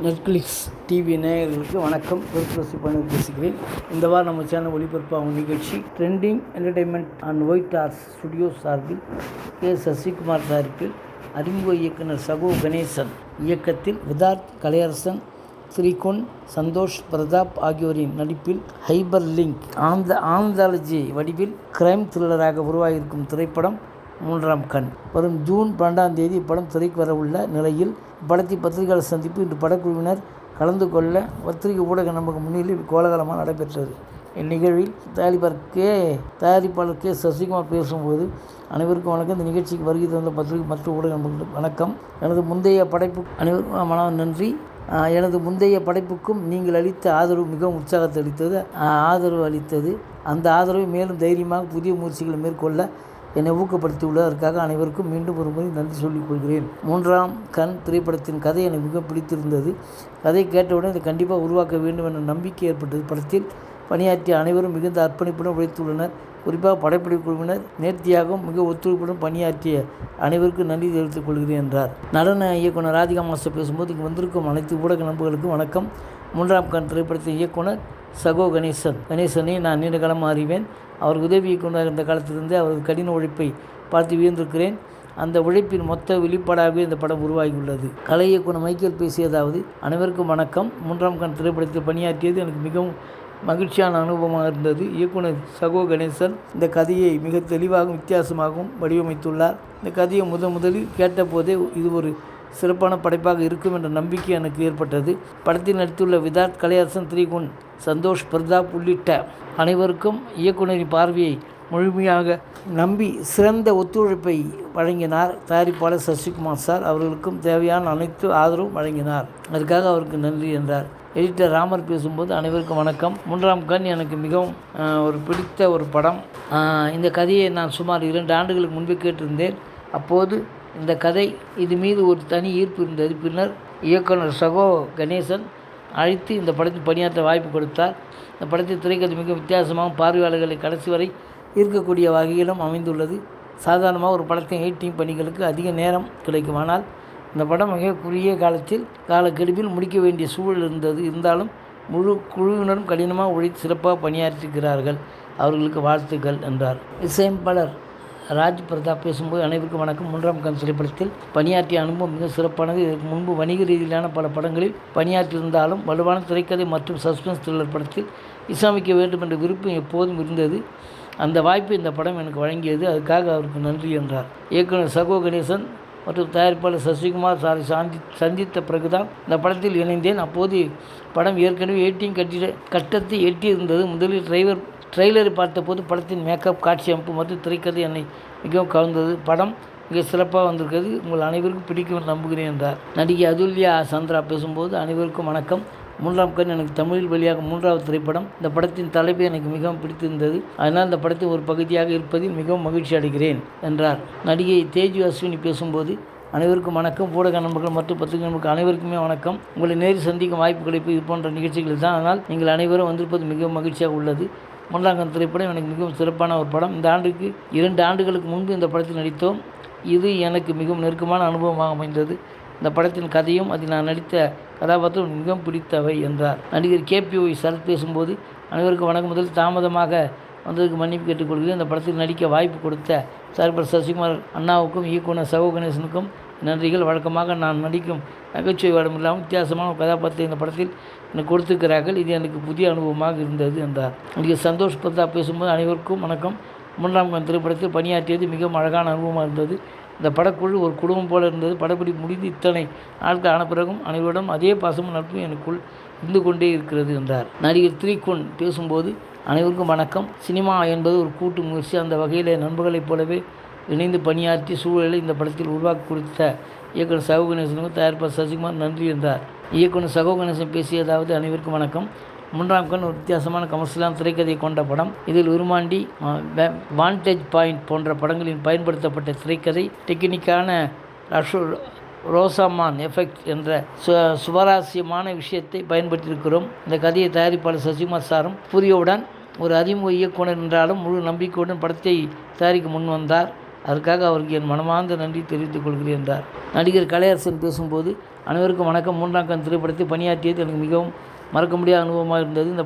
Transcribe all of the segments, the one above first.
Netflix TV நேயர்களுக்கு வணக்கம். திருப்பதி பண்ணி பேசுகிறேன். இந்த வாரம் நம்ம சேனல் ஒளிபரப்பாகும் நிகழ்ச்சி trending entertainment and white hours studios சார்பில் கே. சசிகுமார் தயாரிப்பில் அறிமுக இயக்குனர் சகோ கணேசன் இயக்கத்தில் விதார்த் கலையரசன், ஸ்ரீகுன், சந்தோஷ் பிரதாப் ஆகியோரின் நடிப்பில் ஹைபர் லிங்க் ஆந்தாலஜி வடிவில் கிரைம் த்ரில்லராக உருவாகியிருக்கும் திரைப்படம் மூன்றாம் கண். வரும் ஜூன் 12ஆம் தேதி இப்படம் திரைக்கு வரவுள்ள நிலையில் இப்படத்தில் பத்திரிகையாளர் சந்திப்பு இன்று படக்குழுவினர் கலந்து கொள்ள பத்திரிகை ஊடக நமக்கு முன்னிலையில் கோலாகலமாக நடைபெற்றது. இந்நிகழ்வில் தயாரிப்பாளர் கே. சசிகுமார் பேசும்போது, அனைவருக்கும் வணக்கம். இந்த நிகழ்ச்சிக்கு வருகை தந்த பத்திரிகை மற்றும் ஊடக நண்பர்களுக்கு வணக்கம். எனது முந்தைய படைப்பு அனைவருக்கும் மன நன்றி. எனது முந்தைய படைப்புக்கும் நீங்கள் அளித்த ஆதரவு மிகவும் உற்சாகத்தை அளித்தது. அந்த ஆதரவை மேலும் தைரியமாக புதிய முயற்சிகளை மேற்கொள்ள என்னை ஊக்கப்படுத்தியுள்ளதற்காக அனைவருக்கும் மீண்டும் ஒரு முறை நன்றி சொல்லிக் கொள்கிறேன். மூன்றாம் கண் திரைப்படத்தின் கதை எனக்கு மிக பிடித்திருந்தது. கதை கேட்டவுடன் இதை கண்டிப்பாக உருவாக்க வேண்டும் என்ற நம்பிக்கை ஏற்பட்டது. படத்தில் பணியாற்றிய அனைவரும் மிகுந்த அர்ப்பணிப்புடன் உழைத்துள்ளனர். குறிப்பாக படப்பிடிப்பு குழுவினர் நேர்த்தியாகவும் மிக ஒத்துழைப்புடன் பணியாற்றிய அனைவருக்கும் நன்றி தெரிவித்துக் கொள்கிறேன் என்றார். நடன இயக்குனர் ராதிகா மாஸ்டர் பேசும்போது, இங்கு வந்திருக்கும் அனைத்து ஊடக நண்பர்களுக்கும் வணக்கம். மூன்றாம் கண் திரைப்படத்தின் இயக்குனர் சகோ கணேசனை நான் நீண்ட காலமாக அறிவேன். அவர் உதவி இயக்குனர் இருந்த காலத்திலிருந்தே அவரது கடின உழைப்பை பார்த்து வியந்திருக்கிறேன். அந்த உழைப்பின் மொத்த வெளிப்பாடாகவே இந்த படம் உருவாகியுள்ளது. கலை இயக்குனர் மைக்கேல் பேசியதாவது, அனைவருக்கும் வணக்கம். மூன்றாம் கண் திரைப்படத்தில் பணியாற்றியது எனக்கு மிகவும் மகிழ்ச்சியான அனுபவமாக இருந்தது. இயக்குனர் சகோ கணேசன் இந்த கதையை மிக தெளிவாகவும் வித்தியாசமாகவும் வடிவமைத்துள்ளார். இந்த கதையை முதலில் கேட்டபோதே இது ஒரு சிறப்பான படைப்பாக இருக்கும் என்ற நம்பிக்கை எனக்கு ஏற்பட்டது. படத்தில் நடித்துள்ள விதார்த் கலையரசன், ஸ்ரீகுன், சந்தோஷ் பிரதாப் உள்ளிட்ட அனைவருக்கும் இயக்குனரின் பார்வையை முழுமையாக நம்பி சிறந்த ஒத்துழைப்பை வழங்கினார். தயாரிப்பாளர் சசிகுமார் சார் அவர்களுக்கும் தேவையான அனைத்து ஆதரவும் வழங்கினார். அதுக்காக அவருக்கு நன்றி என்றார். எடிட்டர் ராமர் பேசும்போது, அனைவருக்கும் வணக்கம். மூன்றாம் கண் எனக்கு மிகவும் பிடித்த ஒரு படம். இந்த கதையை நான் சுமார் 2 ஆண்டுகளுக்கு முன்பே கேட்டிருந்தேன். அப்போது இந்த கதை இது மீது ஒரு தனி ஈர்ப்பு இருந்தது. பின்னர் இயக்குனர் சகோ கணேசன் அழைத்து இந்த படத்தில் பணியாற்ற வாய்ப்பு கொடுத்தார். இந்த படத்தில் திரைக்கதை மிக வித்தியாசமாகவும் பார்வையாளர்களை கடைசி வரை ஈர்க்கக்கூடிய வகையிலும் அமைந்துள்ளது. சாதாரணமாக ஒரு படத்தின் எடிட்டிங் பணிகளுக்கு அதிக நேரம் கிடைக்கும். ஆனால் இந்த படம் மிக குறுகிய காலக்கெடுவில் முடிக்க வேண்டிய சூழல் இருந்தாலும் முழு குழுவினரும் கடினமாக உழைத்து சிறப்பாக பணியாற்றிருக்கிறார்கள். அவர்களுக்கு வாழ்த்துக்கள் என்றார். இசையமைப்பாளர் ராஜ் பிரதாப் பேசும்போது, அனைவருக்கும் வணக்கம். மூன்றாம் கண் திரைப்படத்தில் பணியாற்றிய அனுபவம் மிக சிறப்பானது. இதற்கு முன்பு வணிக ரீதியிலான பல படங்களில் பணியாற்றியிருந்தாலும் வலுவான திரைக்கதை மற்றும் சஸ்பென்ஸ் த்ரில்லர் படத்தில் இசையமைக்க வேண்டும் என்ற விருப்பம் எப்போதும் இருந்தது. அந்த வாய்ப்பு இந்த படம் எனக்கு வழங்கியது. அதுக்காக அவருக்கு நன்றி என்றார். இயக்குனர் சகோ கணேசன் மற்றும் தயாரிப்பாளர் சசிகுமார் சாரை சந்தித்த பிறகுதான் இந்த படத்தில் இணைந்தேன். அப்போது படம் ஏற்கனவே எடிட்டிங் கட்டத்தை எட்டியிருந்தது. முதலில் ட்ரெய்லரை பார்த்தபோது படத்தின் மேக்கப், காட்சி அமைப்பு மற்றும் திரைக்கதை என்னை மிகவும் கவர்ந்தது. படம் மிக சிறப்பாக வந்திருக்கிறது. உங்கள் அனைவருக்கும் பிடிக்கும் என்று நம்புகிறேன் என்றார். நடிகை அதுல்யா சந்திரா பேசும்போது, அனைவருக்கும் வணக்கம். மூன்றாம் கண் எனக்கு தமிழில் வெளியாக 3வது திரைப்படம். இந்த படத்தின் தலைப்பு எனக்கு மிகவும் பிடித்திருந்தது. அதனால் இந்த படத்தின் ஒரு பகுதியாக இருப்பதில் மிகவும் மகிழ்ச்சி அடைகிறேன் என்றார். நடிகை தேஜு அஸ்வினி பேசும்போது, அனைவருக்கும் வணக்கம். ஊடக நண்பர்கள் மற்றும் பத்திரிகை நண்பர்கள் அனைவருக்குமே வணக்கம். உங்களை நேரில் சந்திக்கும் வாய்ப்பு கிடைப்பு இது போன்ற நிகழ்ச்சிகள் தான். ஆனால் நீங்கள் அனைவரும் வந்திருப்பது மிகவும் மகிழ்ச்சியாக உள்ளது. மூன்றாம் கண் திரைப்படம் எனக்கு மிகவும் சிறப்பான ஒரு படம். இந்த ஆண்டுக்கு 2 ஆண்டுகளுக்கு முன்பு இந்த படத்தில் நடித்தோம். இது எனக்கு மிகவும் நெருக்கமான அனுபவமாக அமைந்தது. இந்த படத்தின் கதையும் அதில் நான் நடித்த கதாபாத்திரம் மிகவும் பிடித்தவை என்றார். நடிகர் KPY சரத் பேசும்போது, அனைவருக்கும் வணக்கம். முதல் தாமதமாக வந்ததுக்கு மன்னிப்பு கேட்டுக்கொள்கிறேன். இந்த படத்தில் நடிக்க வாய்ப்பு கொடுத்த தயாரிப்பாளர் சசிகுமார் அண்ணாவுக்கும் இயக்குனர் சகோ கணேசனுக்கும் நன்றிகள். வழக்கமாக நான் நடிக்கும் நகைச்சுவை வேடம் இல்லாமல் வித்தியாசமான கதாபாத்திரத்தை இந்த படத்தில் எனக்கு கொடுத்திருக்கிறார்கள். இது எனக்கு புதிய அனுபவமாக இருந்தது என்றார். நடிகர் சந்தோஷ் பிரதாப் பேசும்போது, அனைவருக்கும் வணக்கம். மூன்றாம் கண் திரைப்படத்தில் பணியாற்றியது மிகவும் அழகான அனுபவமாக இருந்தது. இந்த படக்குழு ஒரு குடும்பம் போல இருந்தது. படப்பிடிப்பு முடிந்து இத்தனை நாட்கள் ஆன பிறகும் அனைவரிடம் அதே பாசமும் நட்பும் எனக்குள் இருந்து கொண்டே இருக்கிறது என்றார். நடிகர் ஸ்ரீகுன் பேசும்போது, அனைவருக்கும் வணக்கம். சினிமா என்பது ஒரு கூட்டு முயற்சி. அந்த வகையில் நண்பர்களைப் போலவே இணைந்து பணியாற்றி சூழலை இந்த படத்தில் உருவாக்கி கொடுத்த இயக்குனர் சகோ கணேசனுக்கும் தயாரிப்பாளர் சசிகுமார் நன்றி என்றார். இயக்குனர் சகோ கணேசன் பேசியதாவது, அனைவருக்கும் வணக்கம். மூன்றாம் கண் ஒரு வித்தியாசமான கமர்ஷியலான திரைக்கதையை கொண்ட படம். இதில் உருமாண்டி, வான்டேஜ் பாயிண்ட் போன்ற படங்களில் பயன்படுத்தப்பட்ட திரைக்கதை டெக்னிக்கான ரோசாமான் எஃபெக்ட் என்ற சுவாரஸ்யமான விஷயத்தை பயன்படுத்தியிருக்கிறோம். இந்த கதையை தயாரிப்பாளர் சசிகுமார் சாரும் புரியவுடன் ஒரு அறிமுக இயக்குனர் என்றாலும் முழு நம்பிக்கையுடன் படத்தை தயாரிக்க முன் வந்தார். அதற்காக அவருக்கு என் மனமார்ந்த நன்றி தெரிவித்துக் கொள்கிறேன் என்றார். நடிகர் கலையரசன் பேசும்போது, அனைவருக்கும் வணக்கம். 3ஆம் கண் திரைப்படத்தில் பணியாற்றியது எனக்கு மிகவும் மறக்க முடியாத அனுபவமாக இருந்தது. இந்த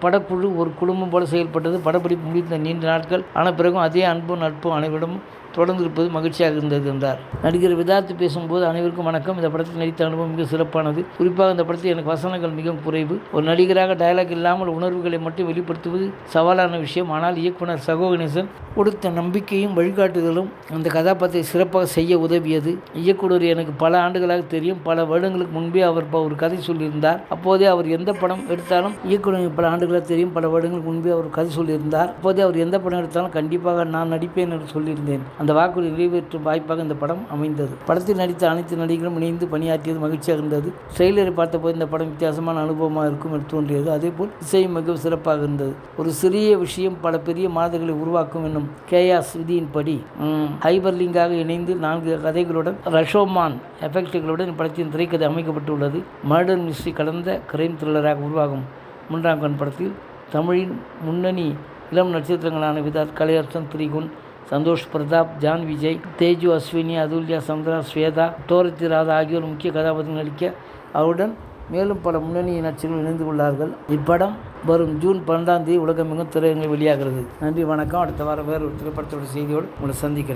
படக்குழு ஒரு குடும்பம் போல செயல்பட்டது. படப்பிடிப்பு முடிந்த நீண்ட நாட்கள் ஆன பிறகும் அதே அன்பும் நட்பும் அனைவரிடமும் தொடர்ந்து இருப்பது மகிழ்ச்சியாக இருந்தது என்றார். நடிகர் விதார்த் பேசும்போது, அனைவருக்கும் வணக்கம். இந்த படத்தில் நடித்த அனுபவம் மிக சிறப்பானது. குறிப்பாக இந்த படத்தில் எனக்கு வசனங்கள் மிகவும் குறைவு. ஒரு நடிகராக டயலாக் இல்லாமல் உணர்வுகளை மட்டும் வெளிப்படுத்துவது சவாலான விஷயம். ஆனால் இயக்குனர் சகோ கணேசன் கொடுத்த நம்பிக்கையும் வழிகாட்டுதலும் அந்த கதாபாத்திரத்தை சிறப்பாக செய்ய உதவியது. இயக்குனர் எனக்கு பல ஆண்டுகளாக தெரியும். பல வருடங்களுக்கு முன்பே அவர் ஒரு கதை சொல்லியிருந்தார். அப்போதே அவர் எந்த படம் எடுத்தாலும் இயக்குனர் பல ஆண்டுகளாக தெரியும். பல வருடங்களுக்கு முன்பே அவர் கதை சொல்லியிருந்தார். அப்போதே அவர் எந்த படம் எடுத்தாலும் கண்டிப்பாக நான் நடிப்பேன் என்று சொல்லியிருந்தேன். அந்த வாக்குறுதி நிறைவேற்றும் வாய்ப்பாக இந்த படம் அமைந்தது. படத்தில் நடித்த அனைத்து நடிகர்களும் இணைந்து பணியாற்றியது மகிழ்ச்சியாக இருந்தது. ட்ரெய்லரை பார்த்தபோது இந்த படம் வித்தியாசமான அனுபவமாக இருக்கும் என்று தோன்றியது. அதேபோல் இசையும் மிகவும் சிறப்பாக இருந்தது. ஒரு சிறிய விஷயம் பல பெரிய மாதங்களை உருவாக்கும் என்னும் கேயாஸ் விதியின்படி ஹைபர்லிங்காக இணைந்து 4 கதைகளுடன் ரஷோமான் எஃபெக்டுகளுடன் படத்தின் திரைக்கதை அமைக்கப்பட்டுள்ளது. மர்டர் மிஸ்ட்ரி கலந்த கிரைம் த்ரில்லராக உருவாகும் 3ஆம் கண் படத்தில் தமிழின் முன்னணி இளம் நட்சத்திரங்களான விதார்த், கலையரசன், திரிகுன், சந்தோஷ் பிரதாப், ஜான் விஜய், தேஜு அஸ்வினி, அதுல்யா சந்திரா, ஸ்வேதா, டோரத்தி ராதா ஆகியோர் முக்கிய கதாபாத்திரம் நடிக்க அவருடன் மேலும் பல முன்னணி நட்சத்திரங்கள் இணைந்து உள்ளார்கள். இப்படம் வரும் ஜூன் 12ஆம் தேதி உலகமெங்கும் திரையரங்கில் வெளியாகிறது. நன்றி, வணக்கம். அடுத்த வாரம் வேறு ஒரு திரைப்படத்தோட செய்தியோடு உங்களை சந்திக்கிறேன்.